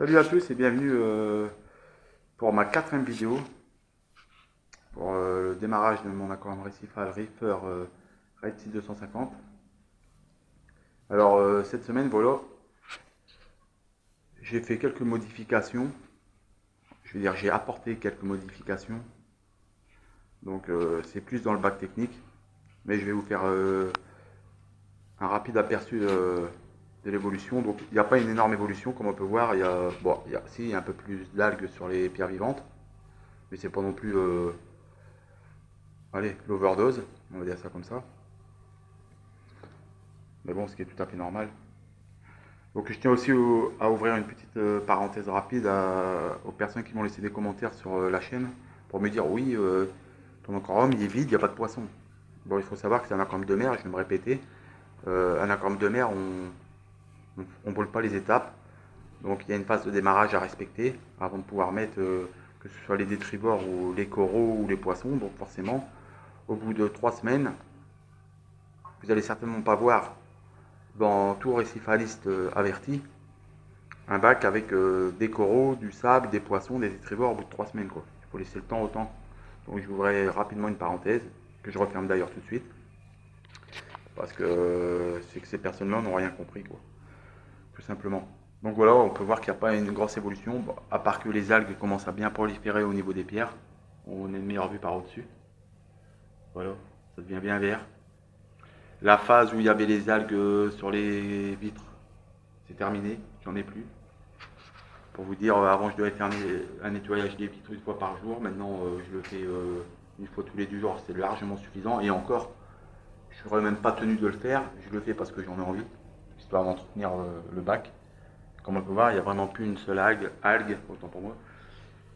Salut à tous et bienvenue pour ma quatrième vidéo pour le démarrage de mon aquarium récifal Reefer Red Sea 250. Alors cette semaine, voilà, j'ai fait quelques modifications. Je veux dire, j'ai apporté quelques modifications. Donc c'est plus dans le bac technique, mais je vais vous faire un rapide aperçu de l'évolution. Donc il n'y a pas une énorme évolution comme on peut voir. Il y a un peu plus d'algues sur les pierres vivantes, mais c'est pas non plus allez, l'overdose, on va dire ça comme ça. Mais bon, ce qui est tout à fait normal. Donc je tiens aussi à ouvrir une petite parenthèse rapide aux personnes qui m'ont laissé des commentaires sur la chaîne pour me dire oui, ton aquarium il est vide, il n'y a pas de poisson. Bon, il faut savoir que c'est un aquarium de mer, je vais me répéter. Un aquarium de mer, on ne brûle pas les étapes. Donc il y a une phase de démarrage à respecter avant de pouvoir mettre que ce soit les détrivores ou les coraux ou les poissons. Donc forcément, au bout de 3 semaines, vous allez certainement pas voir dans tout récifaliste averti un bac avec des coraux, du sable, des poissons, des détrivores au bout de 3 semaines. Quoi. Il faut laisser le temps au temps. Donc je ouvrirai rapidement une parenthèse, que je referme d'ailleurs tout de suite, parce que c'est que ces personnes-là n'ont rien compris, quoi. Tout simplement. Donc voilà, on peut voir qu'il n'y a pas une grosse évolution, bon, à part que les algues commencent à bien proliférer au niveau des pierres. On a une meilleure vue par au-dessus. Voilà, ça devient bien vert. La phase où il y avait les algues sur les vitres, c'est terminé, j'en ai plus. Pour vous dire, avant je devais faire un nettoyage des vitres une fois par jour, maintenant je le fais une fois tous les 2 jours, c'est largement suffisant. Et encore, je ne serais même pas tenu de le faire, je le fais parce que j'en ai envie, histoire d'entretenir le bac. Comme on peut voir, il n'y a vraiment plus une seule algue, autant pour moi,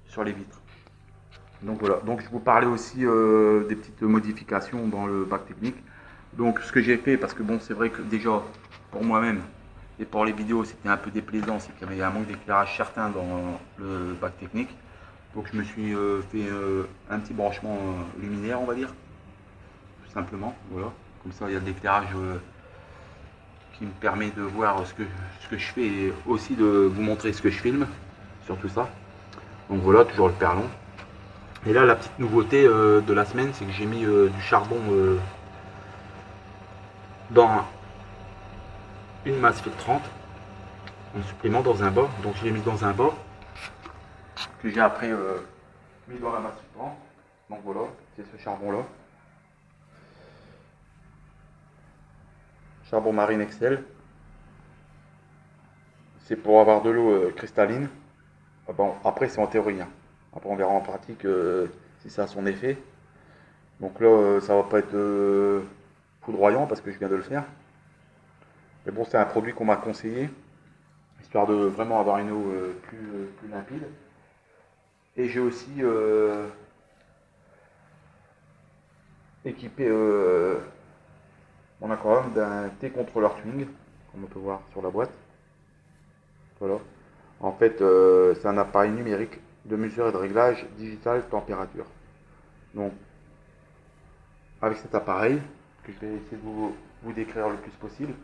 sur les vitres. Donc voilà, donc je vous parlais aussi des petites modifications dans le bac technique. Donc ce que j'ai fait, parce que bon c'est vrai que déjà pour moi-même et pour les vidéos c'était un peu déplaisant, c'est qu'il y avait un manque d'éclairage certain dans le bac technique. Donc je me suis fait un petit branchement luminaire on va dire, tout simplement, voilà. Comme ça il y a de l'éclairage qui me permet de voir ce que je fais et aussi de vous montrer ce que je filme sur tout ça. Donc voilà, toujours le perlon. Et là, la petite nouveauté de la semaine, c'est que j'ai mis du charbon dans une masse filtrante en supplément dans un bas. Donc je l'ai mis dans un bas que j'ai après mis dans la masse filtrante. Donc voilà, c'est ce charbon là. Charbon Marine Excel. C'est pour avoir de l'eau cristalline. Ah bon, après c'est en théorie, hein. Après on verra en pratique si ça a son effet. Donc là ça va pas être foudroyant parce que je viens de le faire. Mais bon, c'est un produit qu'on m'a conseillé, histoire de vraiment avoir une eau plus limpide. Et j'ai aussi équipé mon aquarium d'un T-contrôleur Twing, comme on peut voir sur la boîte. Voilà. En fait, c'est un appareil numérique de mesure et de réglage digital température. Donc, avec cet appareil, que je vais essayer de vous décrire le plus possible.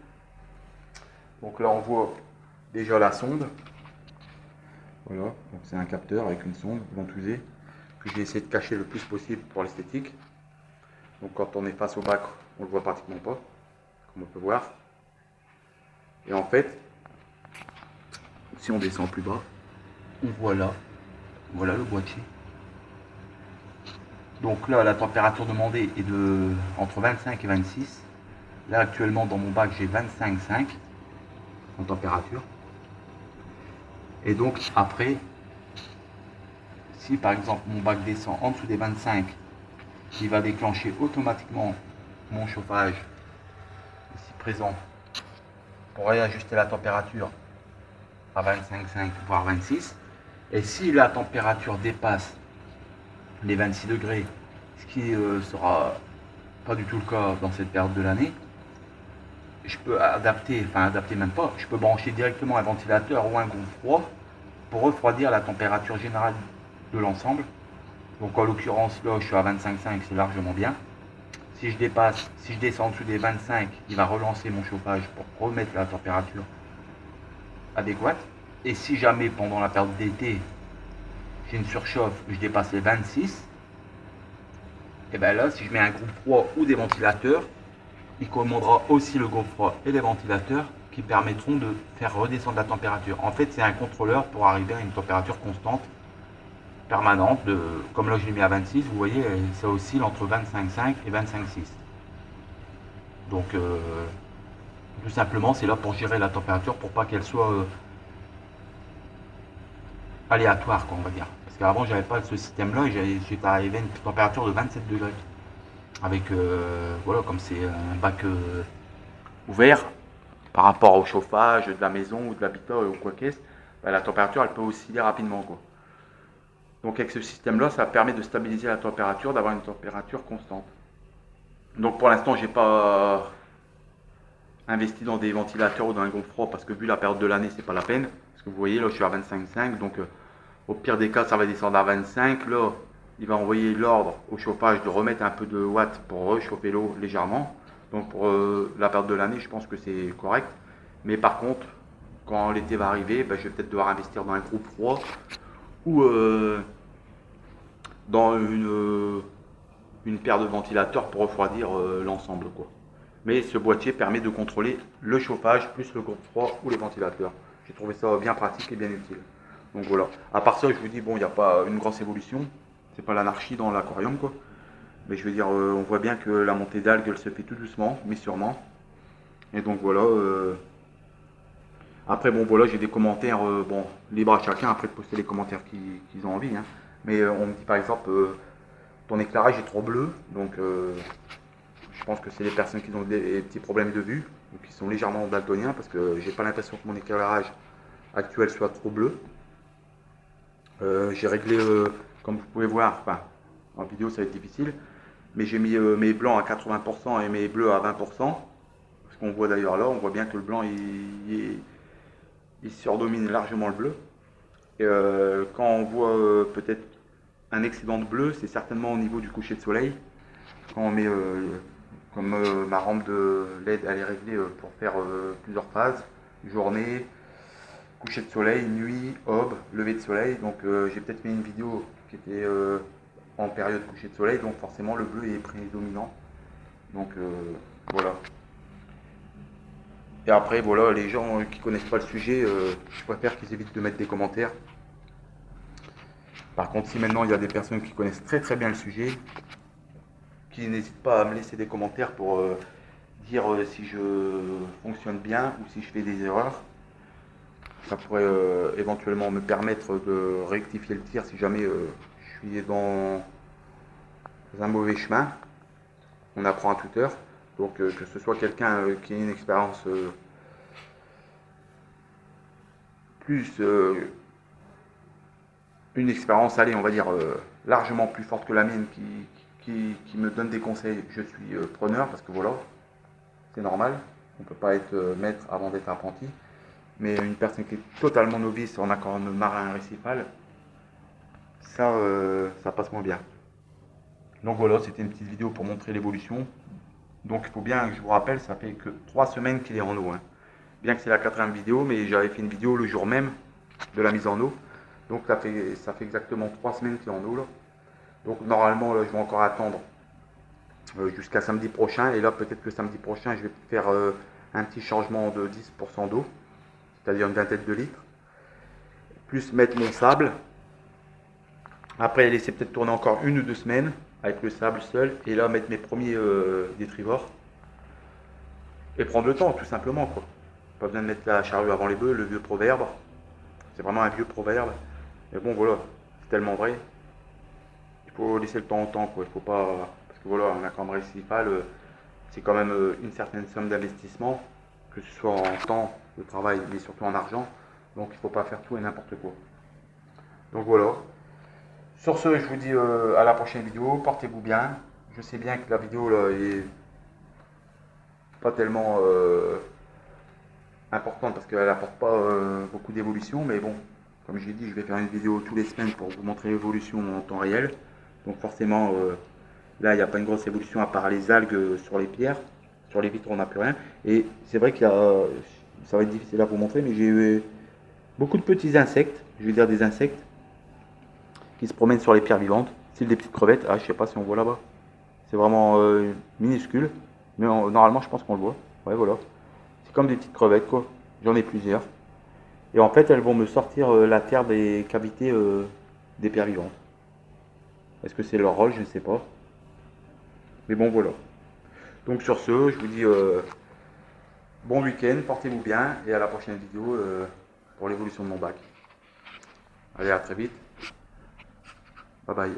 Donc là, on voit déjà la sonde. Voilà, donc c'est un capteur avec une sonde ventousée que j'ai essayé de cacher le plus possible pour l'esthétique. Donc quand on est face au bac, on le voit pratiquement pas, comme on peut voir. Et en fait, si on descend plus bas, on voit là, voilà le boîtier. Donc là, la température demandée est de entre 25 et 26. Là actuellement dans mon bac j'ai 25,5 en température. Et donc après, si par exemple mon bac descend en dessous des 25, il va déclencher automatiquement mon chauffage ici présent pour réajuster la température à 25,5 voire 26. Et si la température dépasse les 26 degrés, ce qui sera pas du tout le cas dans cette période de l'année, je peux adapter, enfin adapter même pas, je peux brancher directement un ventilateur ou un groupe froid pour refroidir la température générale de l'ensemble. Donc en l'occurrence là je suis à 25,5, c'est largement bien. Si je descends en dessous des 25, il va relancer mon chauffage pour remettre la température adéquate. Et si jamais pendant la période d'été, j'ai une surchauffe, je dépasse les 26, et bien là, si je mets un groupe froid ou des ventilateurs, il commandera aussi le groupe froid et les ventilateurs qui permettront de faire redescendre la température. En fait, c'est un contrôleur pour arriver à une température constante, permanente, comme là je l'ai mis à 26, vous voyez, ça oscille entre 25,5 et 25,6. Donc, tout simplement, c'est là pour gérer la température, pour pas qu'elle soit aléatoire, quoi, on va dire. Parce qu'avant, j'avais pas ce système-là et j'étais arrivé à une température de 27 degrés. Avec, voilà, comme c'est un bac ouvert par rapport au chauffage de la maison ou de l'habitat ou quoi qu'est-ce, bah, la température elle peut osciller rapidement quoi. Donc avec ce système-là, ça permet de stabiliser la température, d'avoir une température constante. Donc pour l'instant, j'ai pas investi dans des ventilateurs ou dans un groupe froid parce que vu la période de l'année, c'est pas la peine. Parce que vous voyez, là, je suis à 25,5, donc au pire des cas, ça va descendre à 25. Là, il va envoyer l'ordre au chauffage de remettre un peu de watts pour réchauffer l'eau légèrement. Donc pour la période de l'année, je pense que c'est correct. Mais par contre, quand l'été va arriver, ben, je vais peut-être devoir investir dans un groupe froid ou dans une paire de ventilateurs pour refroidir l'ensemble, quoi. Mais ce boîtier permet de contrôler le chauffage plus le groupe froid ou les ventilateurs. J'ai trouvé ça bien pratique et bien utile. Donc voilà. À part ça, je vous dis, bon, il n'y a pas une grosse évolution. C'est pas l'anarchie dans l'aquarium, quoi. Mais je veux dire, on voit bien que la montée d'algues, elle se fait tout doucement, mais sûrement. Et donc voilà. Après, bon, voilà, j'ai des commentaires, bon, libre à chacun après de poster les commentaires qu'ils ont envie, hein. Mais on me dit par exemple, ton éclairage est trop bleu, donc je pense que c'est les personnes qui ont des petits problèmes de vue ou qui sont légèrement daltoniens parce que j'ai pas l'impression que mon éclairage actuel soit trop bleu. J'ai réglé, comme vous pouvez voir, enfin, en vidéo ça va être difficile, mais j'ai mis mes blancs à 80% et mes bleus à 20%. Ce qu'on voit d'ailleurs là, on voit bien que le blanc il surdomine largement le bleu. Et quand on voit peut-être un excédent de bleu, c'est certainement au niveau du coucher de soleil. Quand on met, comme ma rampe de LED, elle est réglée pour faire plusieurs phases, journée, coucher de soleil, nuit, aube, lever de soleil. Donc j'ai peut-être mis une vidéo qui était en période coucher de soleil, donc forcément le bleu est prédominant. Donc voilà. Et après, voilà, les gens qui connaissent pas le sujet, je préfère qu'ils évitent de mettre des commentaires. Par contre, si maintenant il y a des personnes qui connaissent très très bien le sujet, qui n'hésitent pas à me laisser des commentaires pour dire si je fonctionne bien ou si je fais des erreurs. Ça pourrait éventuellement me permettre de rectifier le tir si jamais je suis dans un mauvais chemin. On apprend à toute heure. Donc que ce soit quelqu'un qui ait une expérience plus une expérience, allez, on va dire, largement plus forte que la mienne, qui me donne des conseils, je suis preneur, parce que voilà, c'est normal, on ne peut pas être maître avant d'être apprenti, mais une personne qui est totalement novice en aquarium marin récifal, ça passe moins bien. Donc voilà, c'était une petite vidéo pour montrer l'évolution. Donc il faut bien que je vous rappelle, ça fait que 3 semaines qu'il est en eau, hein. Bien que c'est la 4e vidéo, mais j'avais fait une vidéo le jour même de la mise en eau. Donc ça fait exactement 3 semaines qu'il est en eau là. Donc normalement là, je vais encore attendre jusqu'à samedi prochain. Et là peut-être que samedi prochain je vais faire un petit changement de 10% d'eau, c'est-à-dire une vingtaine de litres. Plus mettre mon sable. Après laisser peut-être tourner encore 1 ou 2 semaines avec le sable seul. Et là mettre mes premiers détrivores. Et prendre le temps tout simplement quoi. Pas besoin de mettre la charrue avant les bœufs, le vieux proverbe. C'est vraiment un vieux proverbe. Mais bon voilà, c'est tellement vrai. Il faut laisser le temps au temps quoi. Il faut pas. Parce que voilà, un aquarium récifal, c'est quand même une certaine somme d'investissement, que ce soit en temps de travail, mais surtout en argent. Donc il ne faut pas faire tout et n'importe quoi. Donc voilà. Sur ce, je vous dis à la prochaine vidéo. Portez-vous bien. Je sais bien que la vidéo là est pas tellement importante parce qu'elle n'apporte pas beaucoup d'évolution, mais bon, comme je l'ai dit, je vais faire une vidéo tous les semaines pour vous montrer l'évolution en temps réel. Donc forcément, là, il n'y a pas une grosse évolution à part les algues sur les pierres. Sur les vitres, on n'a plus rien. Et c'est vrai qu'il y a, ça va être difficile à vous montrer, mais j'ai eu beaucoup de petits insectes, je vais dire des insectes, qui se promènent sur les pierres vivantes, style des petites crevettes. Ah, je sais pas si on voit là-bas. C'est vraiment minuscule, mais normalement, je pense qu'on le voit. Ouais, voilà. C'est comme des petites crevettes, quoi. J'en ai plusieurs. Et en fait, elles vont me sortir la terre des cavités des pierres vivantes. Est-ce que c'est leur rôle? Je ne sais pas. Mais bon, voilà. Donc sur ce, je vous dis bon week-end, portez-vous bien et à la prochaine vidéo pour l'évolution de mon bac. Allez, à très vite. Bye bye.